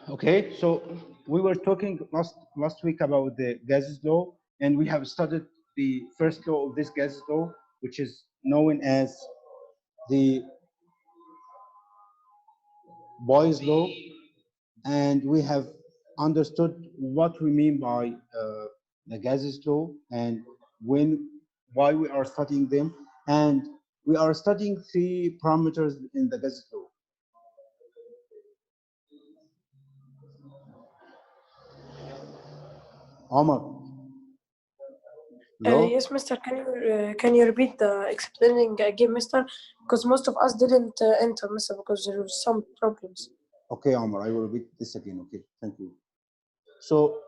Okay, so we were talking last week about the gases law, and we have studied the first law of this gases law, which is known as the Boyle's law, and we have understood what we mean by the gases law and when why we are studying them, and we are studying three parameters in the gases law. Omar, hello. Yes, Mister. Can you repeat the explaining again, Mister? Because most of us didn't enter, Mister, because there was some problems. Okay, Omar, I will repeat this again. Okay, thank you. So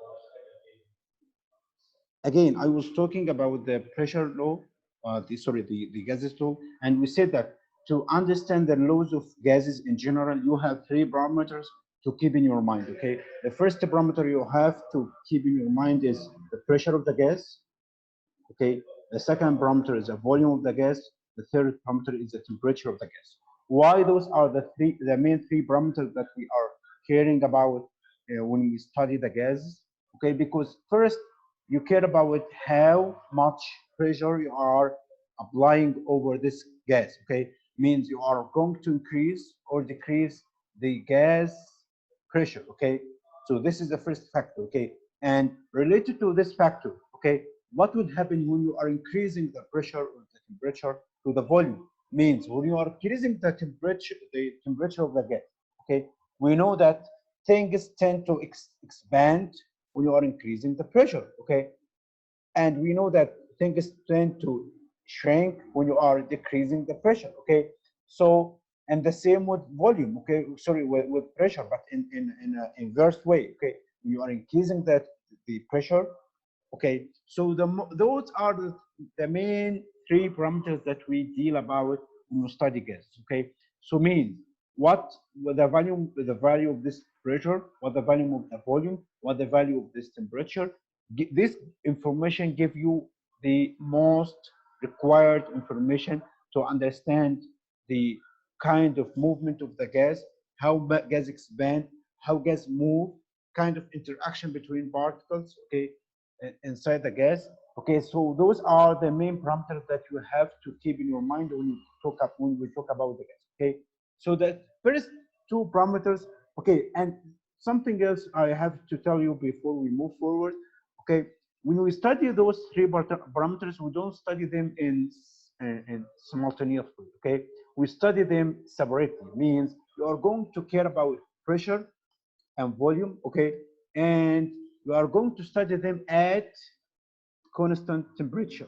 again, I was talking about the pressure law, the gases law, and we said that to understand the laws of gases in general, you have three parameters to keep in your mind. Okay, the first parameter you have to keep in your mind is the pressure of the gas. Okay, the second parameter is the volume of the gas. The third parameter is the temperature of the gas. Why those are the main three parameters that we are caring about when we study the gases? Okay, because first you care about how much pressure you are applying over this gas. Okay, means you are going to increase or decrease the gas pressure. Okay, so this is the first factor. Okay, and related to this factor, okay, what would happen when you are increasing the pressure or the temperature to the volume? Means when you are increasing the temperature of the gas, okay, we know that things tend to expand when you are increasing the pressure, okay, and we know that things tend to shrink when you are decreasing the pressure, okay. So and the same with volume, okay, sorry, with pressure, but in an inverse way, okay, when you are increasing the pressure. Okay, so those are the main three parameters that we deal about when we study gas. Okay, so means what the value of this pressure, what the value of the volume, what the value of this temperature. This information give you the most required information to understand the kind of movement of the gas, how gas expand, how gas move, kind of interaction between particles. Okay, inside the gas. Okay, so those are the main parameters that you have to keep in your mind when we talk about the gas. Okay, so the first two parameters. Okay, and something else I have to tell you before we move forward. Okay, when we study those three parameters, we don't study them in simultaneously. Okay, we study them separately. Means you are going to care about pressure and volume, okay, and you are going to study them at constant temperature.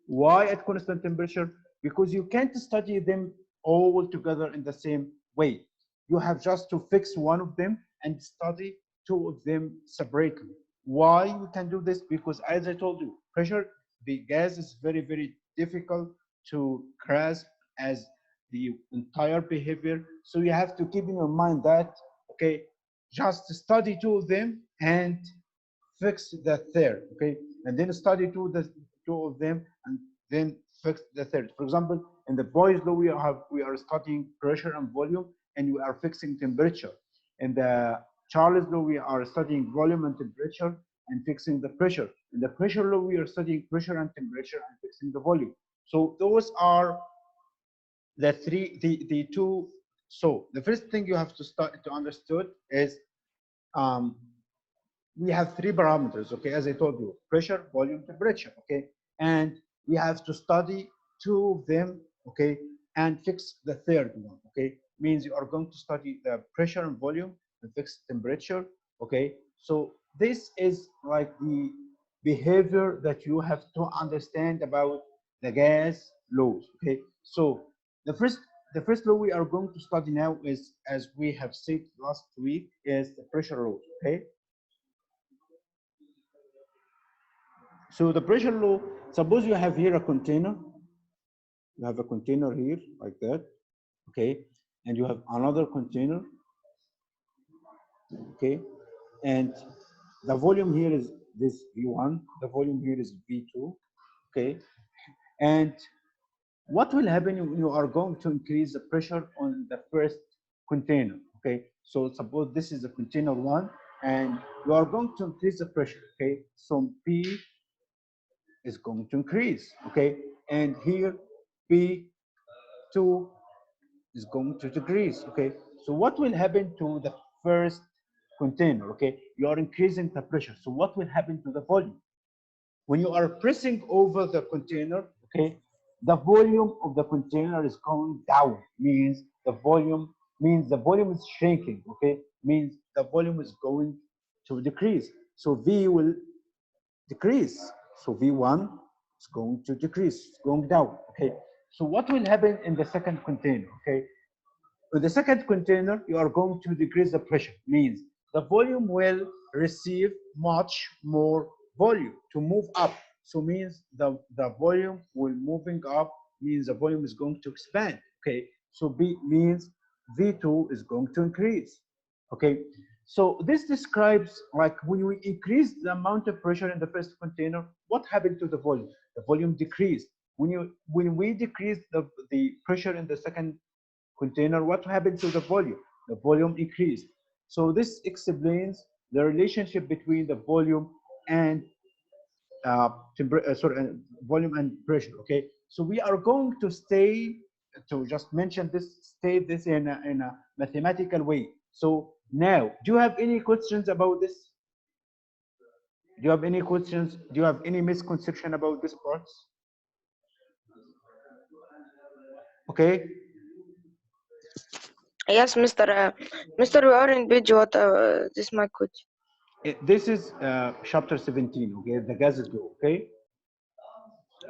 Why at constant temperature? Because you can't study them all together in the same way. You have just to fix one of them and study two of them separately. Why we can do this? Because as I told you, pressure, the gas is very difficult to grasp as the entire behavior. So you have to keep in your mind that, okay, just study two of them and fix the third, okay, and then study two of them and then fix the third. For example, in the Boyle's law, we are studying pressure and volume, and we are fixing temperature. In the Charles law, we are studying volume and temperature and fixing the pressure. In the pressure law, we are studying pressure and temperature and fixing the volume. So those are the two. So the first thing you have to start to understood is um, we have three parameters, okay, as I told you, pressure, volume, temperature, okay, and we have to study two of them, okay, and fix the third one, okay, means you are going to study the pressure and volume and fix temperature, okay. So this is like the behavior that you have to understand about the gas laws, okay. So the first the first law we are going to study now is, as we have said last week, is the pressure law, okay. So the pressure law, suppose you have here a container, you have a container here like that, okay, and you have another container, okay, and the volume here is this V1, the volume here is V2, okay, and what will happen when you are going to increase the pressure on the first container, Okay, so suppose this is a container 1, and you are going to increase the pressure. Okay, so P is going to increase. Okay, and here P2 is going to decrease. Okay, so what will happen to the first container? Okay, you are increasing the pressure. So what will happen to the volume? When you are pressing over the container, okay, the volume of the container is going down. Means the volume is shrinking. Okay, means the volume is going to decrease. So V will decrease. So V1 is going to decrease, it's going down. Okay, so what will happen in the second container? Okay, with the second container, you are going to decrease the pressure. Means the volume will receive much more volume to move up. So means the volume will moving up, means the volume is going to expand. Okay, so B means V2 is going to increase. Okay, so this describes like when we increase the amount of pressure in the first container, what happened to the volume? The volume decreased. When we decrease the pressure in the second container, what happened to the volume? The volume increased. So this explains the relationship between the volume and volume and pressure. Okay, so we are going to just mention this, state this in a mathematical way. So now, do you have any questions about this? Do you have any questions? Do you have any misconception about this part? Okay. Yes, Mr. Mr. We are in page what? This is my question. This is chapter 17. Okay, the gases law. Okay.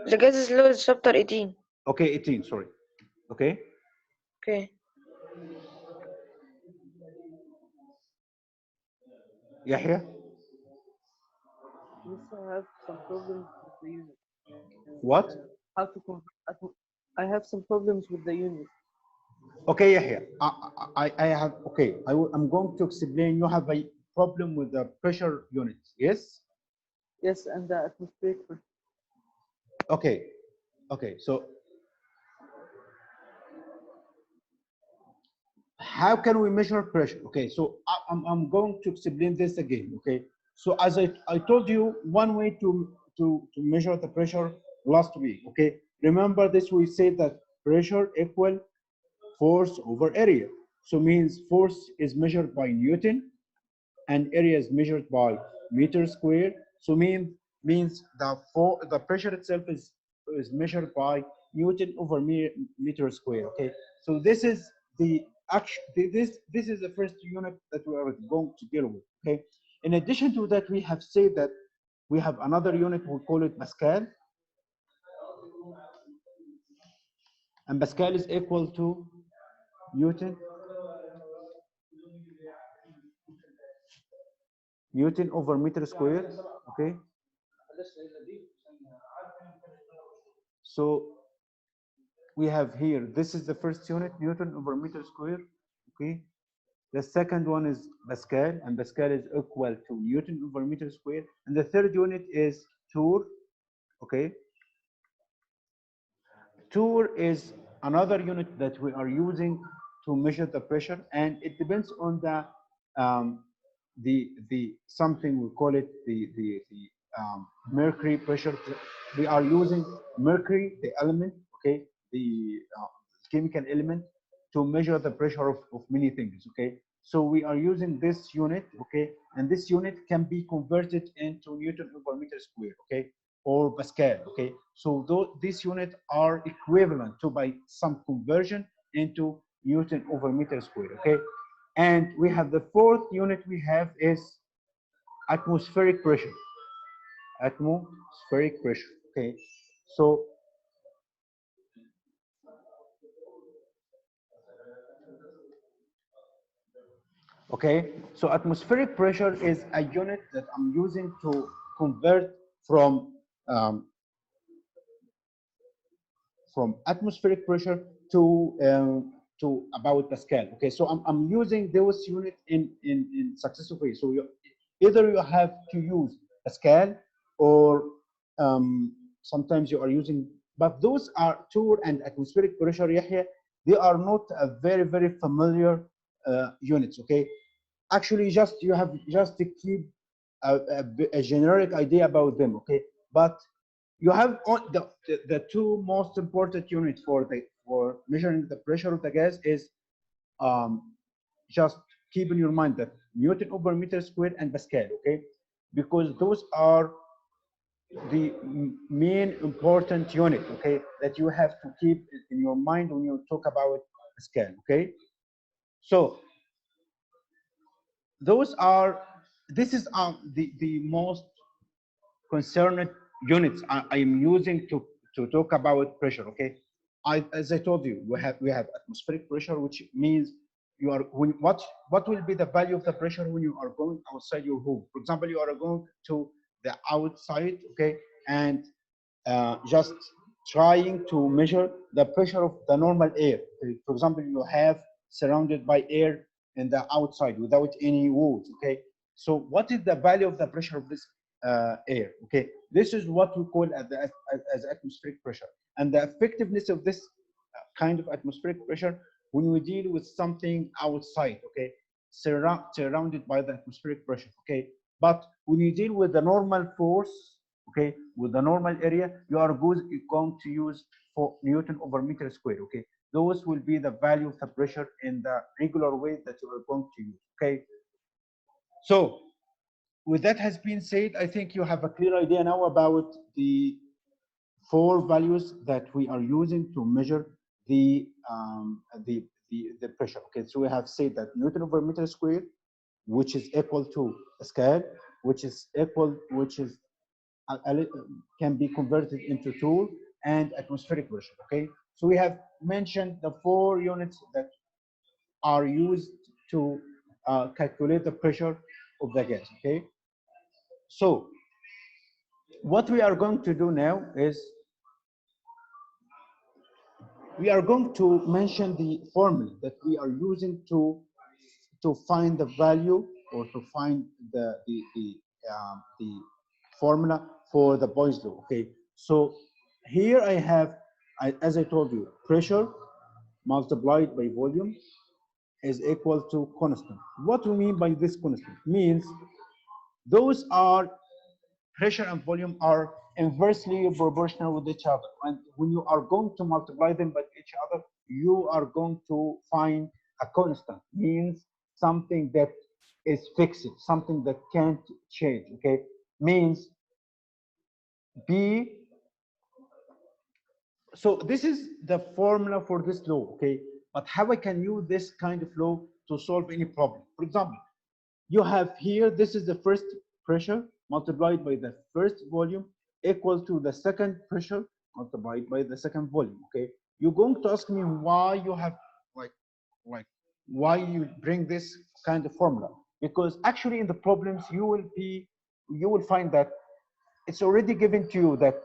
The gases law is chapter 18. Okay, 18. Sorry. Okay. Okay. Yahya. Yes, I have some problems with the unit. What? How to convert? I have some problems with the unit. Okay, Yahya. I have. Okay, I'm going to explain. You have a problem with the pressure unit. Yes. Yes, and the atmospheric pressure. Okay. Okay. So how can we measure pressure? Okay. So I'm going to explain this again. Okay. So as I told you, one way to measure the pressure last week. Okay. Remember this? We said that pressure equal force over area. So means force is measured by Newton and area is measured by meter square. So means the pressure itself is measured by Newton over meter square. Okay. So this is the this is the first unit that we are going to deal with. Okay. In addition to that, we have said that we have another unit, we call it Pascal. And Pascal is equal to Newton over meter square. Okay. So we have here, this is the first unit, Newton over meter square. Okay. The second one is Pascal, and Pascal is equal to Newton over meter square. And the third unit is Torr. Okay. Torr is another unit that we are using to measure the pressure, and it depends on the something we call it the mercury pressure. We are using mercury, the element, okay, the chemical element, to measure the pressure of many things. Okay, so we are using this unit. Okay, and this unit can be converted into Newton over meter square. Okay, or Pascal. Okay, so these units are equivalent to, by some conversion, into Newton over meter square. Okay, and we have the fourth unit we have is atmospheric pressure. Atmospheric pressure. Okay, so so atmospheric pressure is a unit that I'm using to convert from atmospheric pressure to about Pascal. Okay, so I'm using those units in successive way. So either you have to use Pascal, or sometimes you are using, but those are Torr and atmospheric pressure, Yahya, they are not a very familiar units. Okay, actually, just you have just to keep a generic idea about them. Okay, but you have the two most important units for measuring the pressure of the gas is just keep in your mind that Newton over meter squared and Pascal. Okay, because those are the main important unit, okay, that you have to keep in your mind when you talk about Pascal. Okay, so those are this is the most concerned units I am using to talk about pressure. Okay, as I told you, we have atmospheric pressure, which means you are what will be the value of the pressure when you are going outside your home. For example, you are going to the outside, okay, and just trying to measure the pressure of the normal air. For example, you have surrounded by air in the outside without any walls. Okay, so what is the value of the pressure of this air? Okay, this is what we call as atmospheric pressure, and the effectiveness of this kind of atmospheric pressure when we deal with something outside. Okay, surrounded by the atmospheric pressure. Okay, but when you deal with the normal force, okay, with the normal area, you are going to use for Newton over meter square. Okay, those will be the value of the pressure in the regular way that you are going to use. Okay, so with that has been said, I think you have a clear idea now about the four values that we are using to measure the pressure. Okay, so we have said that Newton over meter square, which is equal to Pascal, which is can be converted into Joule, and atmospheric pressure. Okay, so we have mentioned the four units that are used to calculate the pressure of the gas. Okay, so what we are going to do now is we are going to mention the formula that we are using to find the value or to find the formula for the Boyle's law. Okay, so here I have, as I told you, pressure multiplied by volume is equal to constant. What do we mean by this constant? Means those are pressure and volume are inversely proportional with each other. And when you are going to multiply them by each other, you are going to find a constant, means something that is fixed, something that can't change. Okay, means B. So this is the formula for this law. Okay, but how I can use this kind of law to solve any problem? For example, you have here, this is the first pressure multiplied by the first volume equal to the second pressure multiplied by the second volume. Okay, you're going to ask me why you have like why you bring this kind of formula, because actually in the problems you will find that it's already given to you that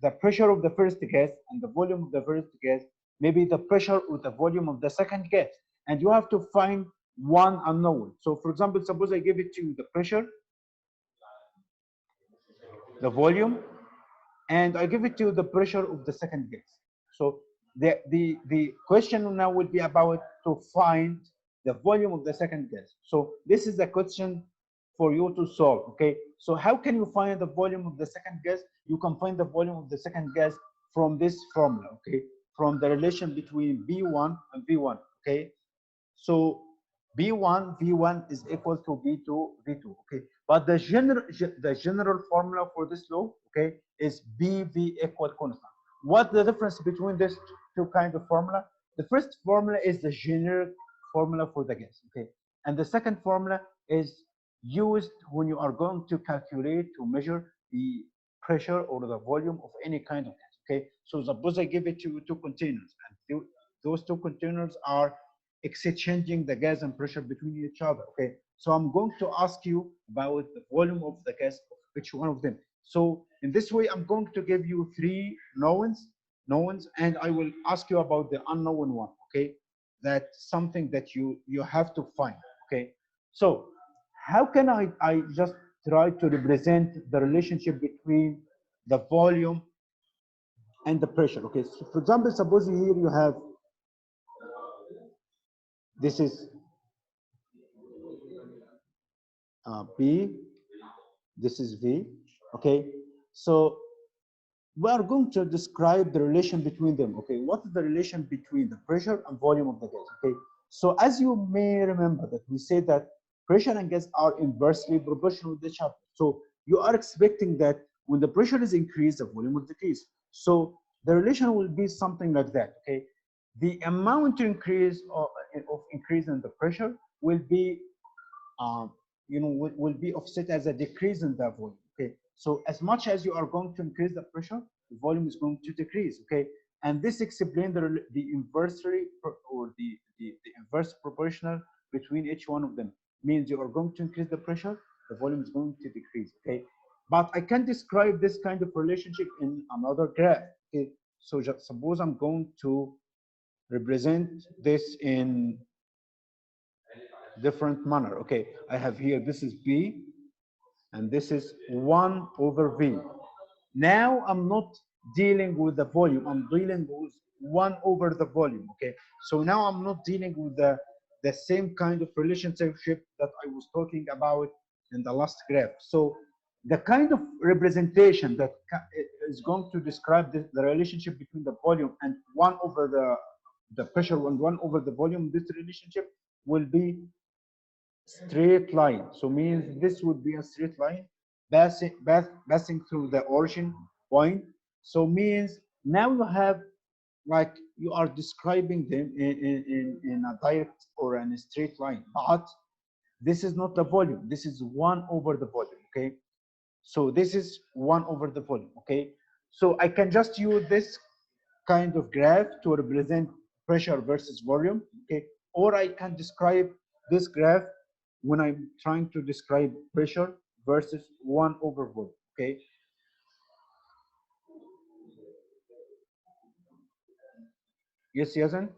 the pressure of the first gas and the volume of the first gas maybe the pressure or the volume of the second gas, and you have to find one unknown. So for example, suppose I give it to you the pressure, the volume, and I give it to you the pressure of the second gas. So the question now will be about to find the volume of the second gas. So this is the question for you to solve. Okay, so how can you find the volume of the second gas? You can find the volume of the second gas from this formula. Okay, from the relation between B1 and V1. Okay, so B1 V1 is equal to B2 V2. Okay, but the general formula for this law, okay, is BV equal constant. What the difference between these two kind of formula? The first formula is the generic formula for the gas. Okay, and the second formula is used when you are going to calculate to measure the pressure or the volume of any kind of gas. Okay, so suppose I give it to two containers, and those two containers are exchanging the gas and pressure between each other. Okay, so I'm going to ask you about the volume of the gas of each one of them. So in this way, I'm going to give you three knowns, and I will ask you about the unknown one. Okay, that's something that you have to find. Okay, so how can I just try to represent the relationship between the volume and the pressure? Okay, so for example, suppose here you have this is B, this is V, okay? So we are going to describe the relation between them, okay? What is the relation between the pressure and volume of the gas, okay? So as you may remember that we said that pressure and gas are inversely proportional with each other. So you are expecting that when the pressure is increased, the volume will decrease. So the relation will be something like that, okay? The amount increase of increase in the pressure will be will be offset as a decrease in the volume, okay? So as much as you are going to increase the pressure, the volume is going to decrease, okay? And this explains the inversely or the inverse proportional between each one of them. Means you are going to increase the pressure, the volume is going to decrease, okay? But I can describe this kind of relationship in another graph, okay? So just suppose I'm going to represent this in different manner. Okay, I have here, this is B, and this is 1 over V. Now I'm not dealing with the volume, I'm dealing with 1 over the volume, okay? So now I'm not dealing with the same kind of relationship that I was talking about in the last graph. So the kind of representation that is going to describe the relationship between the volume and 1 over the pressure and 1 over the volume, this relationship will be straight line. So means this would be a straight line passing through the origin point. So means now you have, like, you are describing them in a direct or in a straight line, but this is not the volume, this is 1 over the volume, okay? So this is 1 over the volume, okay? So I can just use this kind of graph to represent pressure versus volume, okay? Or I can describe this graph when I'm trying to describe pressure versus 1 over volume, okay? Yes, Yazan?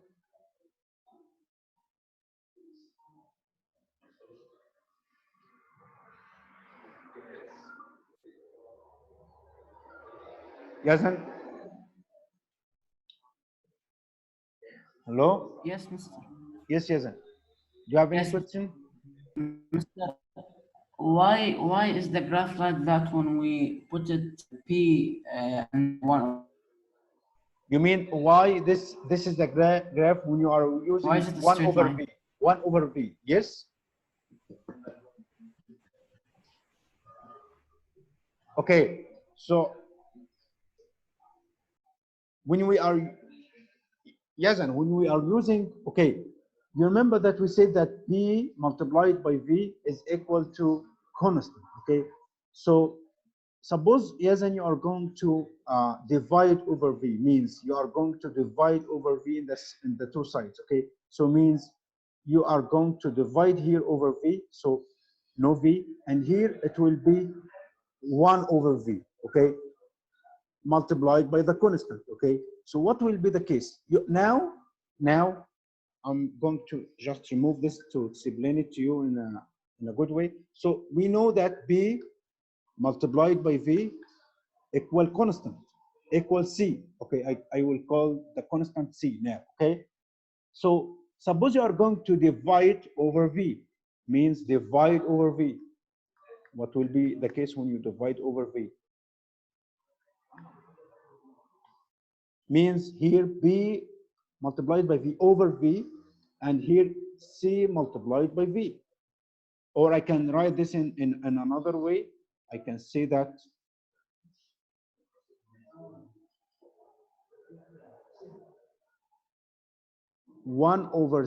Yazan? Hello? Yes, Mr. Yes, Yazan. Do you have any Yes, question? Mr. Why is the graph like that when we put it P and one? You mean why this is the graph when you are Why using is it a 1 straight over line? V? 1 over V, yes? Okay, so when we are, yes, and when we are using, okay, you remember that we said that B multiplied by V is equal to constant, okay? So suppose, yes, and you are going to divide over V, means you are going to divide over V in the two sides, okay? So means you are going to divide here over V, so no V, and here it will be 1 over V, okay? Multiplied by the constant, okay? So what will be the case? Now I'm going to just remove this to explain it to you in a good way. So we know that B multiplied by V equal constant, equal C, okay? I will call the constant C now, okay? So suppose you are going to divide over V, means divide over V. What will be the case when you divide over V? Means here B multiplied by V over V, and here C multiplied by V. Or I can write this in another way. I can say that one over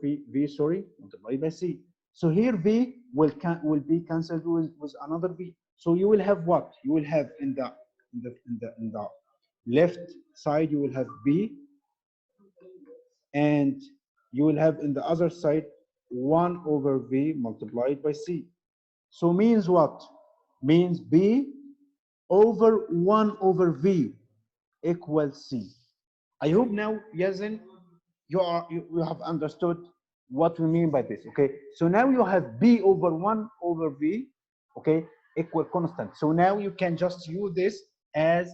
V, sorry, multiplied by C. So here V will be cancelled with another V. So you will have what? You will have in the left side, you will have B, and you will have in the other side 1 over V multiplied by C. So means what? Means B over 1 over V equals C. I hope now, Yazin, you have understood what we mean by this, okay? So now you have B over 1 over V, okay, equal constant. So now you can just use this as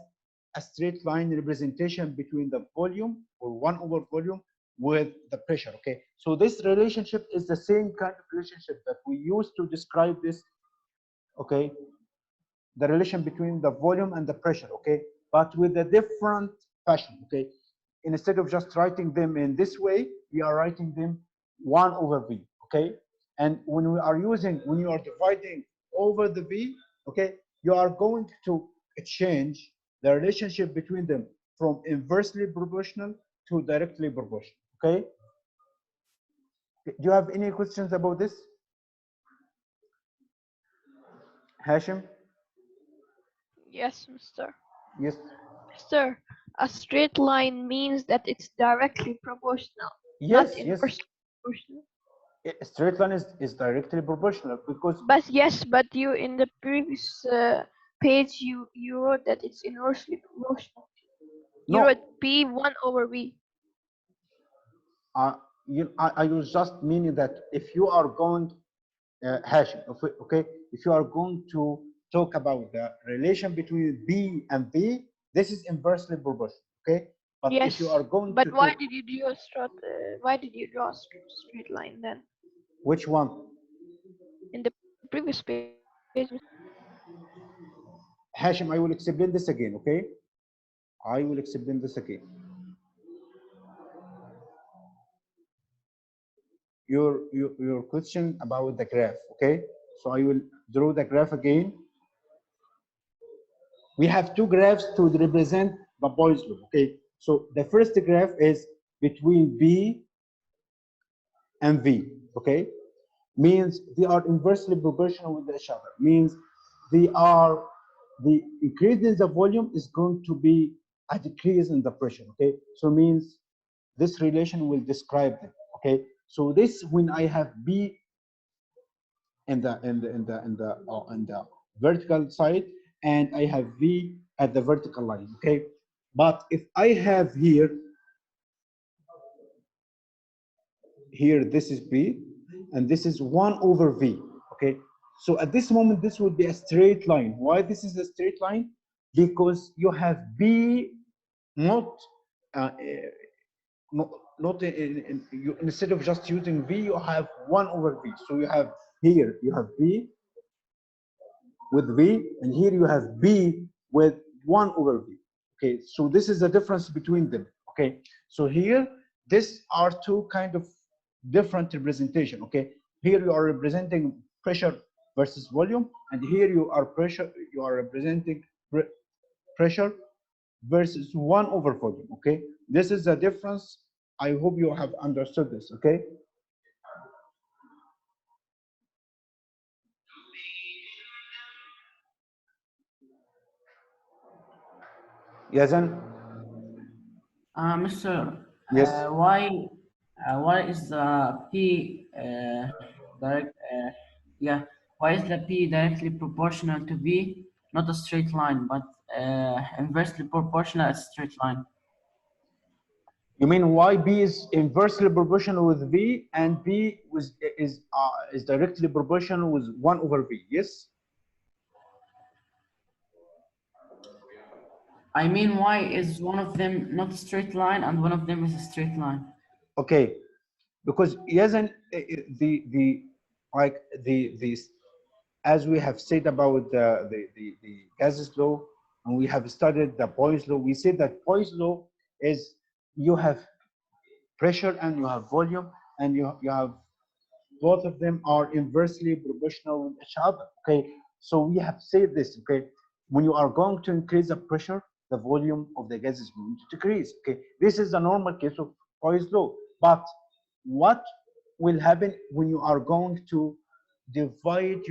a straight line representation between the volume, or 1 over volume, with the pressure. Okay, so this relationship is the same kind of relationship that we used to describe this. Okay, the relation between the volume and the pressure. Okay, but with a different fashion. Okay, instead of just writing them in this way, we are writing them 1 over V. Okay, and when you are dividing over the V, okay, you are going to change the relationship between them from inversely proportional to directly proportional. Okay, do you have any questions about this, Hashim? Yes, Mr. Yes. Mr. A straight line means that it's directly proportional, Yes, not yes. inversely proportional. A straight line is directly proportional because But yes, but you in the previous page you wrote that it's inversely proportional. You no, wrote P 1 over V. uh, I was just meaning that if you are going Hashim, okay, if you are going to talk about the relation between B and V, this is inversely proportional. Okay, but Yes. if you are going But to why talk, did you draw a why did you draw a straight line then which one? in the previous page? Hashim, I will explain this again. Okay, I will explain this again. Your question about the graph. Okay, so I will draw the graph again. We have two graphs to represent the Boyle's law. Okay, so the first graph is between B and V. Okay, means they are inversely proportional with each other. Means the increase in the volume is going to be a decrease in the pressure. Okay, so means this relation will describe them. Okay, so this when I have B in the vertical side and I have V at the vertical line. Okay, but if I have here this is B and this is 1 over V. Okay, so at this moment this would be a straight line. Why this is a straight line? Because you have B not instead of just using V, you have 1 over V. So you have here you have B with V, and here you have B with 1 over V. Okay, so this is the difference between them. Okay, so here these are two kind of different representation. Okay, here you are representing pressure versus volume, and here you are representing pressure versus 1 over volume. Okay, this is the difference. I hope you have understood this. Okay, Yazan? Mr. Yes. Why is the P direct? Yeah, why is the P directly proportional to V, not a straight line, but inversely proportional as a straight line? You mean why B is inversely proportional with V and B is directly proportional with 1 over V? Yes. I mean, why is one of them not a straight line and one of them is a straight line? Okay, because yes, and the like the as we have said about the gases law, and we have studied the Boyle's law. We said that Boyle's law is you have pressure and you have volume, and you have both of them are inversely proportional with each other. Okay, so we have said this. Okay, when you are going to increase the pressure, the volume of the gas is going to decrease. Okay, this is the normal case of Boyle's law. But what will happen when you are going to divide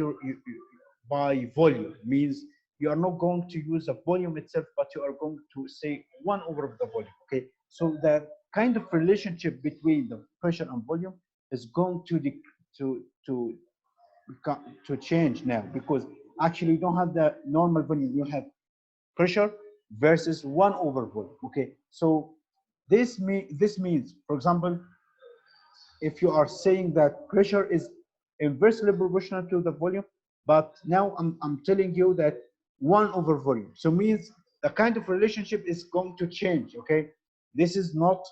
by volume? Means you are not going to use the volume itself, but you are going to say 1 over the volume. Okay, so that kind of relationship between the pressure and volume is going to change now, because actually you don't have the normal volume, you have pressure versus 1 over volume. Okay, so this means, for example, if you are saying that pressure is inversely proportional to the volume, but now I'm telling you that 1 over volume, so means the kind of relationship is going to change. Okay, this is not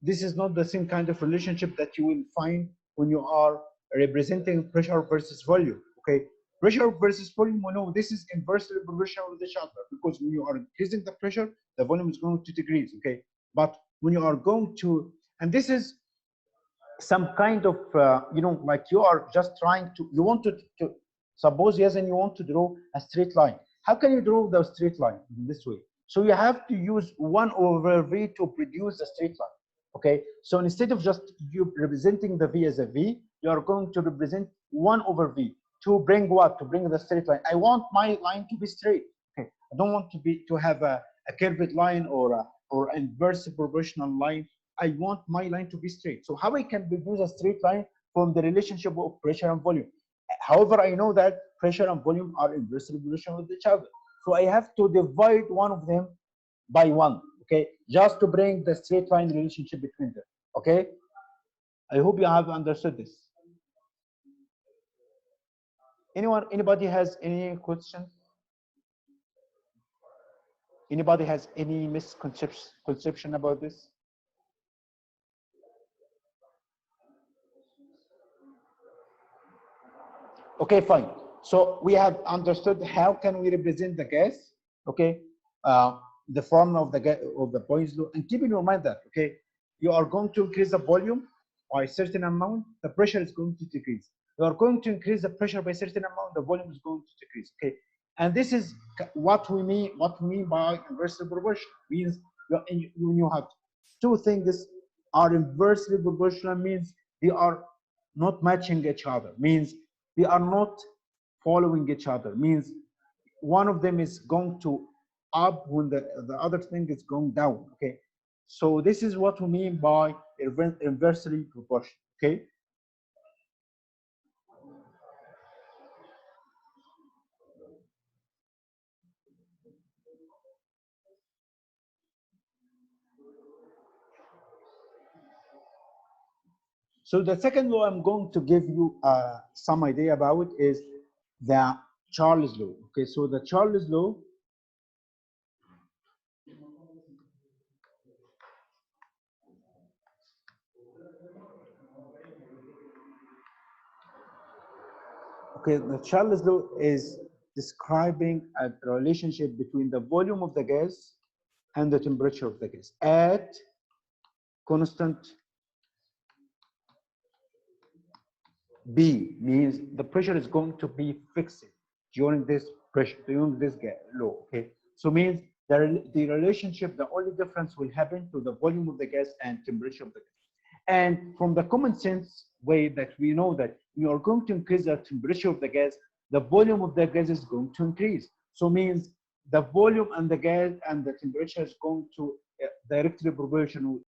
this is not the same kind of relationship that you will find when you are representing pressure versus volume. Okay, pressure versus volume, we know this is inversely proportional with each other, because when you are increasing the pressure, the volume is going to decrease. Okay, but when you are going to, and this is some kind of like you are just trying to, you want to suppose, yes, and you want to draw a straight line. How can you draw the straight line in this way? So you have to use 1 over v to produce a straight line. Okay, so instead of just you representing the v as a v, you are going to represent 1 over v to bring what? To bring the straight line. I want my line to be straight. Okay, I don't want to have a curved line or inverse proportional line. I want my line to be straight. So how I can produce a straight line from the relationship of pressure and volume? However, I know that pressure and volume are inversely proportional with each other. So I have to divide one of them by 1, okay, just to bring the straight line relationship between them. Okay, I hope you have understood this. Anybody has any questions? Anybody has any misconception about this? Okay, fine. So we have understood how can we represent the gas. Okay, the formula of the Boyle's law, and keep in your mind that, okay, you are going to increase the volume by a certain amount, the pressure is going to decrease. You are going to increase the pressure by a certain amount, the volume is going to decrease. Okay, and this is what we mean by inversely proportional. Means when you have two things are inversely proportional, means they are not matching each other, means they are not following each other, means one of them is going to up when the other thing is going down. Okay, so this is what we mean by inversely proportional. Okay, so the second law I'm going to give you some idea about is the Charles law. Okay, so the Charles law, okay, the Charles law is describing a relationship between the volume of the gas and the temperature of the gas at constant B, means the pressure is going to be fixed during this law. Okay, so means the relationship, the only difference will happen to the volume of the gas and temperature of the gas. And from the common sense way that we know that you are going to increase the temperature of the gas, the volume of the gas is going to increase. So means the volume and the gas and the temperature is going to directly proportional.